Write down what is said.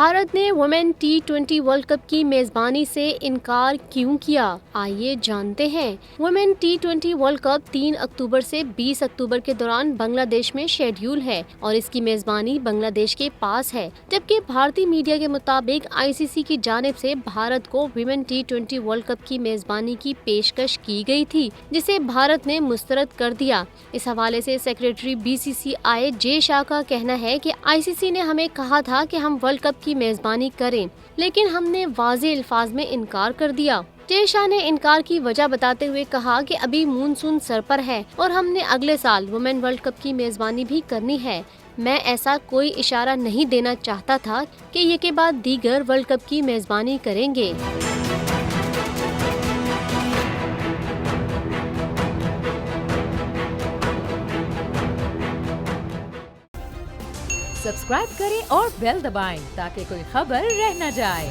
भारत ने women T20 world cup की मेजबानी से इनकार क्यों किया, आइए जानते हैं। वुमेन T20 वर्ल्ड कप 3 अक्टूबर से 20 अक्टूबर के दौरान बांग्लादेश में शेड्यूल है और इसकी मेजबानी बांग्लादेश के पास है। जबकि भारतीय मीडिया के मुताबिक ICC की जानिब से भारत को वुमेन T20 वर्ल्ड कप की मेजबानी की पेशकश की गई थी, जिसे भारत ने मुस्तरद कर दिया। इस हवाले से सेक्रेटरी BCCI जे शाह का कहना है कि ICC ने हमें कहा था कि हम वर्ल्ड कप की मेजबानी करें, लेकिन हमने वाज़ेह अल्फाज में इनकार कर दिया। जे शाह ने इनकार की वजह बताते हुए कहा कि अभी मानसून सर पर है और हमने अगले साल वुमेन वर्ल्ड कप की मेजबानी भी करनी है। मैं ऐसा कोई इशारा नहीं देना चाहता था कि ये के बाद दीगर वर्ल्ड कप की मेजबानी करेंगे। सब्सक्राइब करें और बेल दबाएं ताकि कोई खबर रह न जाए।